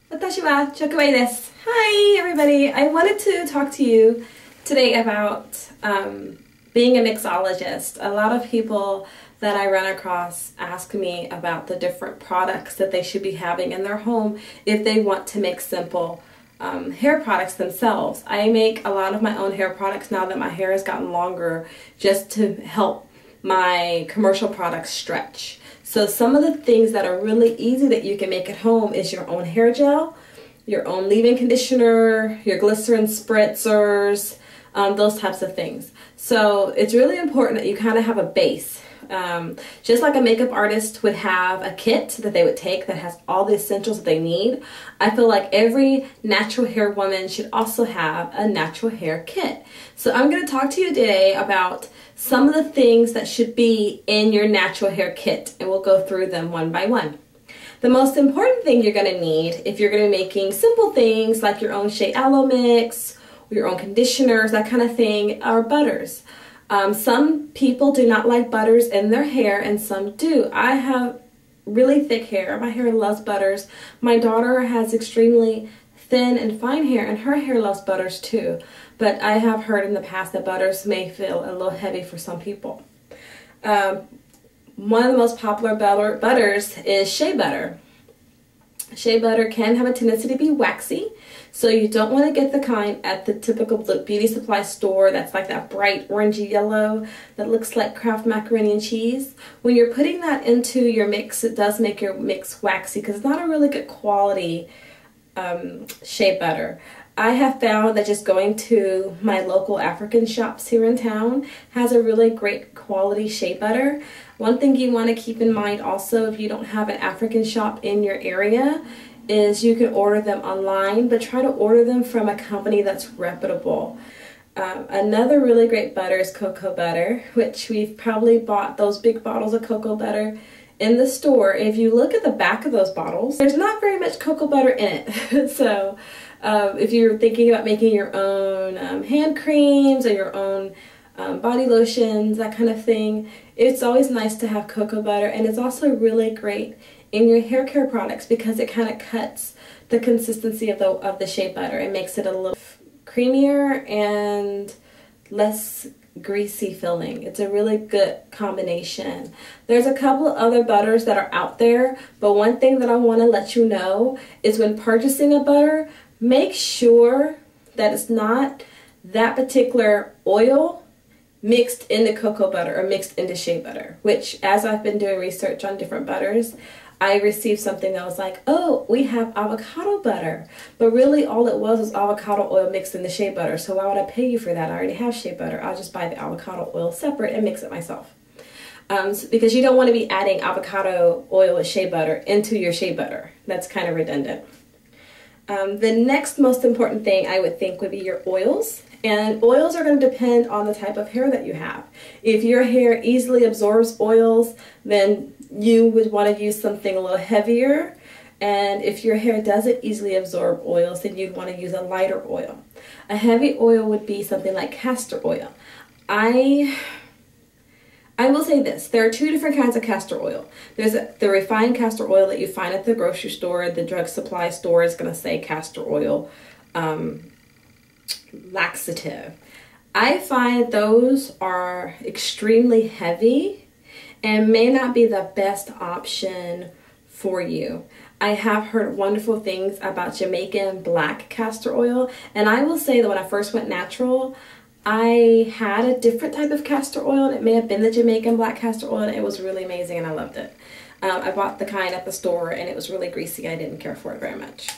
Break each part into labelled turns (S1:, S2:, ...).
S1: 私は直売です. Hi everybody. I wanted to talk to you today about being a mixologist. A lot of people that I run across ask me about the different products that they should be having in their home if they want to make simple hair products themselves. I make a lot of my own hair products now that my hair has gotten longer, just to help my commercial products stretch. So some of the things that are really easy that you can make at home is your own hair gel, your own leave-in conditioner, your glycerin spritzers, those types of things. So it's really important that you kind of have a base. Just like a makeup artist would have a kit that they would take that has all the essentials that they need, I feel like every natural hair woman should also have a natural hair kit. So I'm going to talk to you today about some of the things that should be in your natural hair kit, and we'll go through them one by one. The most important thing you're going to need if you're going to be making simple things like your own shea aloe mix, your own conditioners, that kind of thing, are butters. Some people do not like butters in their hair and some do. I have really thick hair. My hair loves butters. My daughter has extremely thin and fine hair and her hair loves butters too. But I have heard in the past that butters may feel a little heavy for some people. One of the most popular butters is shea butter. Shea butter can have a tendency to be waxy, so you don't want to get the kind at the typical beauty supply store that's like that bright orangey yellow that looks like Kraft macaroni and cheese. When you're putting that into your mix, it does make your mix waxy because it's not a really good quality shea butter. I have found that just going to my local African shops here in town has a really great quality shea butter. One thing you want to keep in mind also, if you don't have an African shop in your area, is you can order them online, but try to order them from a company that's reputable. Another really great butter is cocoa butter, which we've probably bought those big bottles of cocoa butter in the store. If you look at the back of those bottles, there's not very much cocoa butter in it. So if you're thinking about making your own hand creams or your own body lotions, that kind of thing, it's always nice to have cocoa butter. And it's also really great in your hair care products because it kind of cuts the consistency of the shea butter. It makes it a little creamier and less greasy feeling. It's a really good combination. There's a couple of other butters that are out there, but one thing that I want to let you know is when purchasing a butter, make sure that it's not that particular oil mixed into cocoa butter or mixed into shea butter, which, as I've been doing research on different butters, I received something that was like, oh, we have avocado butter. But really all it was avocado oil mixed in the shea butter. So why would I pay you for that? I already have shea butter. I'll just buy the avocado oil separate and mix it myself. Because you don't want to be adding avocado oil with shea butter into your shea butter. That's kind of redundant. The next most important thing I would think would be your oils. And oils are going to depend on the type of hair that you have. If your hair easily absorbs oils, then you would want to use something a little heavier. And if your hair doesn't easily absorb oils, then you'd want to use a lighter oil. A heavy oil would be something like castor oil. I will say this, there are two different kinds of castor oil. There's the refined castor oil that you find at the grocery store. The drug supply store is going to say castor oil laxative. I find those are extremely heavy and may not be the best option for you. I have heard wonderful things about Jamaican black castor oil, and I will say that when I first went natural, I had a different type of castor oil, and it may have been the Jamaican black castor oil, and it was really amazing and I loved it. I bought the kind at the store and it was really greasy. I didn't care for it very much.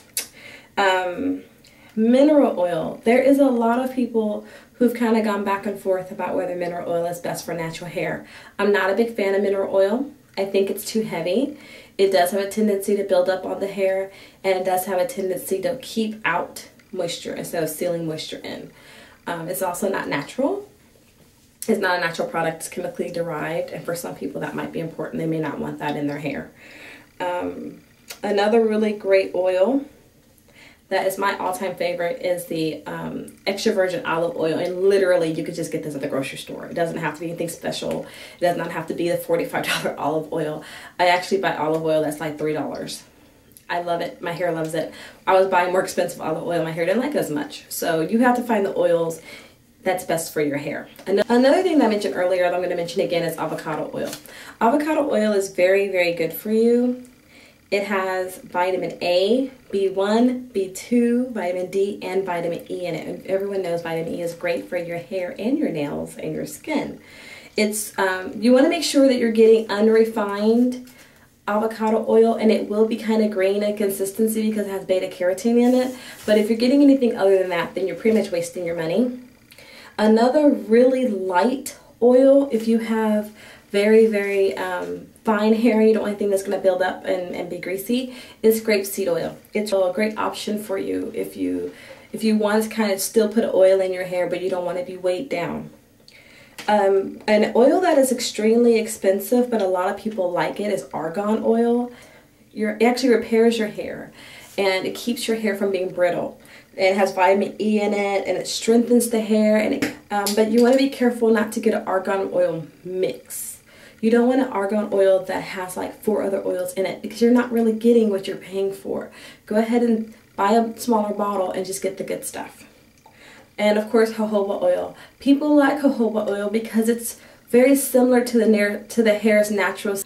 S1: Mineral oil. There is a lot of people who've kind of gone back and forth about whether mineral oil is best for natural hair. I'm not a big fan of mineral oil. I think it's too heavy. It does have a tendency to build up on the hair, and it does have a tendency to keep out moisture instead of sealing moisture in. It's also not natural. It's not a natural product. It's chemically derived, and for some people that might be important. They may not want that in their hair. Another really great oil that is my all-time favorite is the extra virgin olive oil, and literally you could just get this at the grocery store. It doesn't have to be anything special. It does not have to be the $45 olive oil. I actually buy olive oil that's like $3. I love it. My hair loves it. I was buying more expensive olive oil. My hair didn't like it as much. So you have to find the oils that's best for your hair. Another thing that I mentioned earlier that I'm going to mention again is avocado oil. Avocado oil is very, very good for you. It has vitamin A, B1, B2, vitamin D, and vitamin E in it. And everyone knows vitamin E is great for your hair and your nails and your skin. It's you want to make sure that you're getting unrefined avocado oil, and it will be kind of green in consistency because it has beta carotene in it. But if you're getting anything other than that, then you're pretty much wasting your money. Another really light oil, if you have very, very fine hair, you don't want anything that's going to build up and be greasy, is grapeseed oil. It's a great option for you if you want to kind of still put oil in your hair, but you don't want to be weighed down. An oil that is extremely expensive, but a lot of people like it, is argan oil. It actually repairs your hair, and it keeps your hair from being brittle. It has vitamin E in it, and it strengthens the hair. And but you want to be careful not to get an argan oil mix. You don't want an argan oil that has like 4 other oils in it, because you're not really getting what you're paying for. Go ahead and buy a smaller bottle and just get the good stuff. And of course, jojoba oil. People like jojoba oil because it's very similar to the hair's natural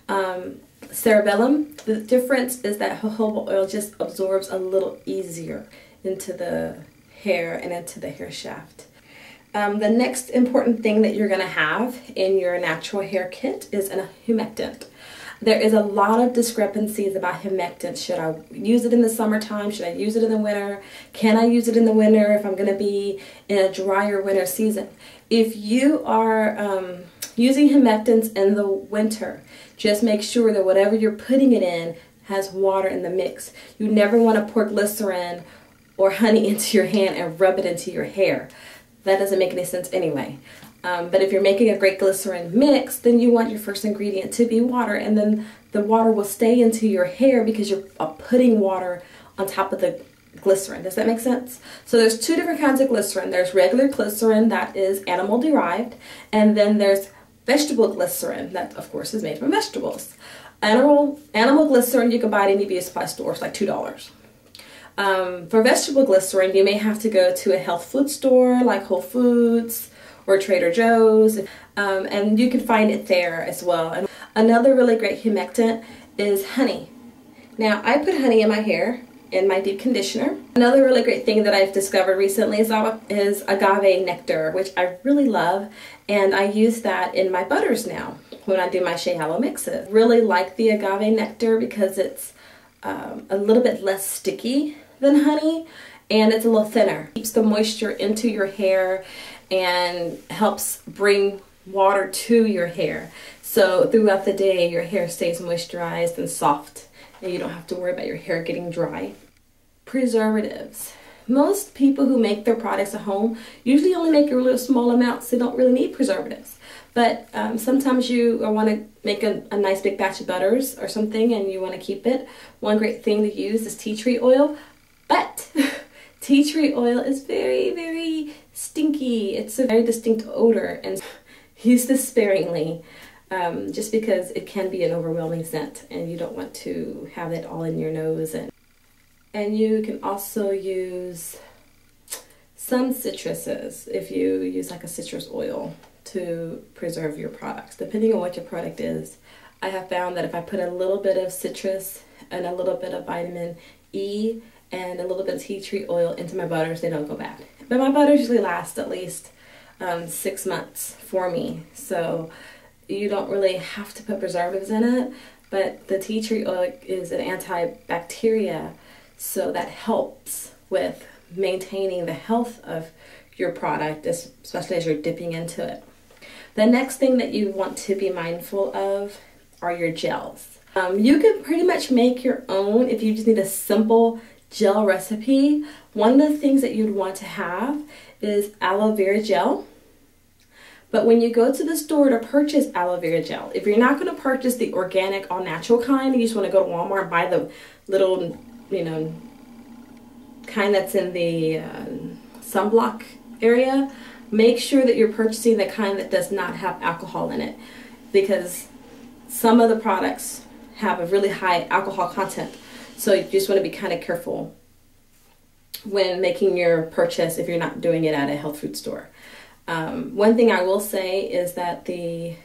S1: cerebellum. The difference is that jojoba oil just absorbs a little easier into the hair and into the hair shaft. The next important thing that you're going to have in your natural hair kit is a humectant. There is a lot of discrepancies about humectants. Should I use it in the summertime? Should I use it in the winter? Can I use it in the winter if I'm going to be in a drier winter season? If you are using humectants in the winter, just make sure that whatever you're putting it in has water in the mix. You never want to pour glycerin or honey into your hand and rub it into your hair. That doesn't make any sense anyway. But if you're making a great glycerin mix, then you want your first ingredient to be water, and then the water will stay into your hair because you're putting water on top of the glycerin. Does that make sense? So there's 2 different kinds of glycerin. There's regular glycerin that is animal derived, and then there's vegetable glycerin that of course is made from vegetables. Animal glycerin you can buy at any beauty supply store. It's like $2. For vegetable glycerin, you may have to go to a health food store like Whole Foods or Trader Joe's, and you can find it there as well. And another really great humectant is honey. Now, I put honey in my hair in my deep conditioner. Another really great thing that I've discovered recently is agave nectar, which I really love, and I use that in my butters now when I do my Shea Aloe mixes. Really like the agave nectar because it's a little bit less sticky than honey, and it's a little thinner. Keeps the moisture into your hair and helps bring water to your hair. So throughout the day, your hair stays moisturized and soft, and you don't have to worry about your hair getting dry. Preservatives. Most people who make their products at home usually only make a really small amounts. They don't really need preservatives. But sometimes you want to make a nice big batch of butters or something and you want to keep it. One great thing to use is tea tree oil. But tea tree oil is very, very stinky. It's a very distinct odor, and use this sparingly just because it can be an overwhelming scent and you don't want to have it all in your nose. And you can also use some citruses if you use like a citrus oil to preserve your products, depending on what your product is. I have found that if I put a little bit of citrus and a little bit of vitamin E and a little bit of tea tree oil into my butters, they don't go bad. But my butters usually last at least 6 months for me, so you don't really have to put preservatives in it. But the tea tree oil is an antibacterial, so that helps with maintaining the health of your product, especially as you're dipping into it. The next thing that you want to be mindful of are your gels. You can pretty much make your own if you just need a simple gel recipe. One of the things that you'd want to have is aloe vera gel. But when you go to the store to purchase aloe vera gel, if you're not going to purchase the organic, all natural kind, you just want to go to Walmart and buy the little, kind that's in the sunblock area, make sure that you're purchasing the kind that does not have alcohol in it, because some of the products have a really high alcohol content. So you just want to be kind of careful when making your purchase if you're not doing it at a health food store. One thing I will say is that the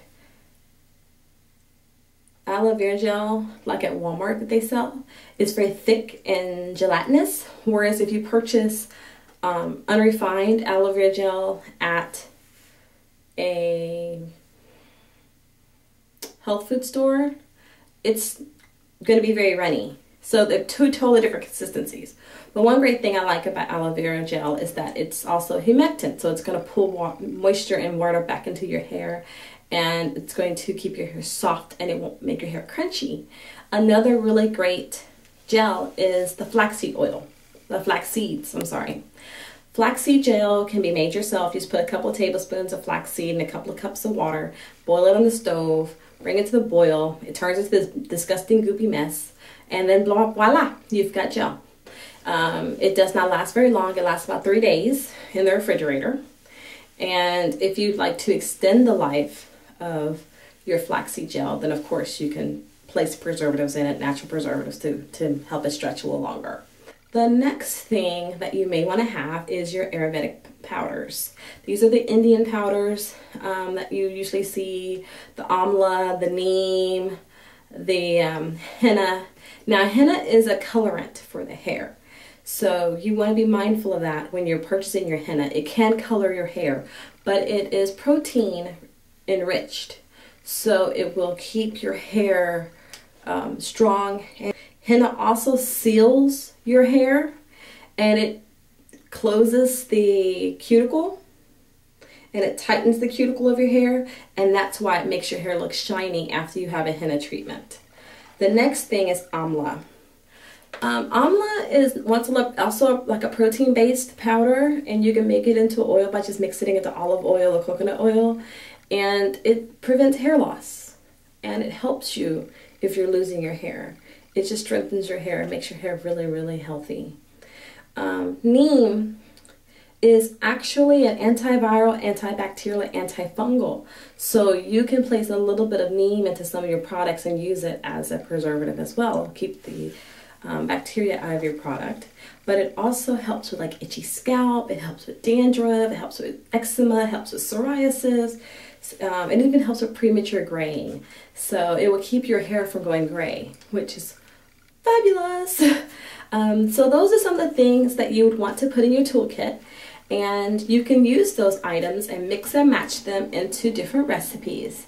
S1: aloe vera gel, like at Walmart that they sell, is very thick and gelatinous, whereas if you purchase unrefined aloe vera gel at a health food store, it's going to be very runny. So they're two totally different consistencies. But one great thing I like about aloe vera gel is that it's also humectant, so it's going to pull moisture and water back into your hair, and it's going to keep your hair soft and it won't make your hair crunchy. Another really great gel is the flaxseed oil. The flax seeds, I'm sorry. Flaxseed gel can be made yourself. You just put a couple of tablespoons of flaxseed in a couple of cups of water, boil it on the stove, bring it to the boil. It turns into this disgusting goopy mess, and then voila, you've got gel. It does not last very long. It lasts about 3 days in the refrigerator. And if you'd like to extend the life of your flaxseed gel, then of course you can place preservatives in it, natural preservatives, to help it stretch a little longer. The next thing that you may want to have is your Ayurvedic powders. These are the Indian powders that you usually see, the amla, the neem, the henna. Now, henna is a colorant for the hair, so you want to be mindful of that when you're purchasing your henna. It can color your hair, but it is protein enriched, so it will keep your hair strong. And henna also seals your hair, and it closes the cuticle, and it tightens the cuticle of your hair, and that's why it makes your hair look shiny after you have a henna treatment. The next thing is amla. Amla is also like a protein-based powder, and you can make it into oil by just mixing it into olive oil or coconut oil, and it prevents hair loss, and it helps you if you're losing your hair. It just strengthens your hair and makes your hair really, really healthy. Neem is actually an antiviral, antibacterial, antifungal. So you can place a little bit of neem into some of your products and use it as a preservative as well. Keep the bacteria out of your product. But it also helps with like itchy scalp, it helps with dandruff, it helps with eczema, it helps with psoriasis. It even helps with premature graying. So it will keep your hair from going gray, which is fabulous. So those are some of the things that you would want to put in your toolkit, and you can use those items and mix and match them into different recipes.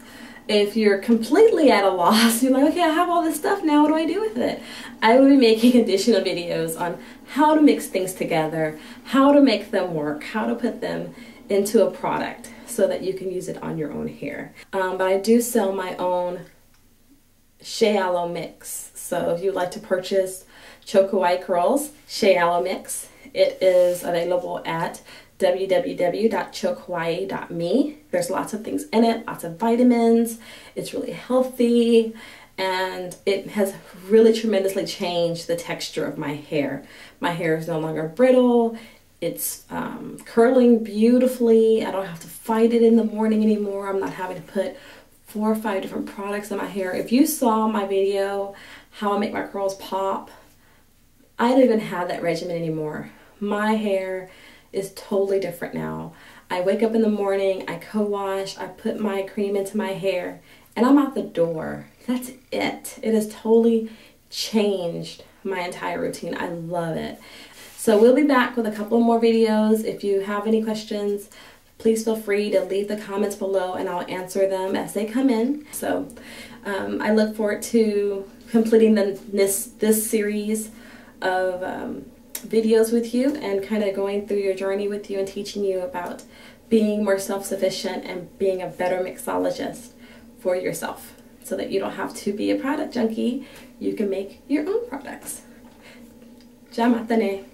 S1: If you're completely at a loss, you're like, okay, I have all this stuff now, what do I do with it? I will be making additional videos on how to mix things together, how to make them work, how to put them into a product so that you can use it on your own hair. But I do sell my own shea aloe mix. So if you'd like to purchase Choke Hawaii Curls Shea Aloe Mix, it is available at www.chokehawaii.me. There's lots of things in it, lots of vitamins. It's really healthy, and it has really tremendously changed the texture of my hair. My hair is no longer brittle. It's curling beautifully. I don't have to fight it in the morning anymore. I'm not having to put 4 or 5 different products in my hair. If you saw my video, how I make my curls pop, I don't even have that regimen anymore. My hair is totally different now. I wake up in the morning, I co-wash, I put my cream into my hair, and I'm out the door. That's it. It has totally changed my entire routine. I love it. So we'll be back with a couple more videos. If you have any questions, please feel free to leave the comments below and I'll answer them as they come in. So I look forward to completing this series of videos with you and kind of going through your journey with you and teaching you about being more self-sufficient and being a better mixologist for yourself so that you don't have to be a product junkie. You can make your own products. Ja matane.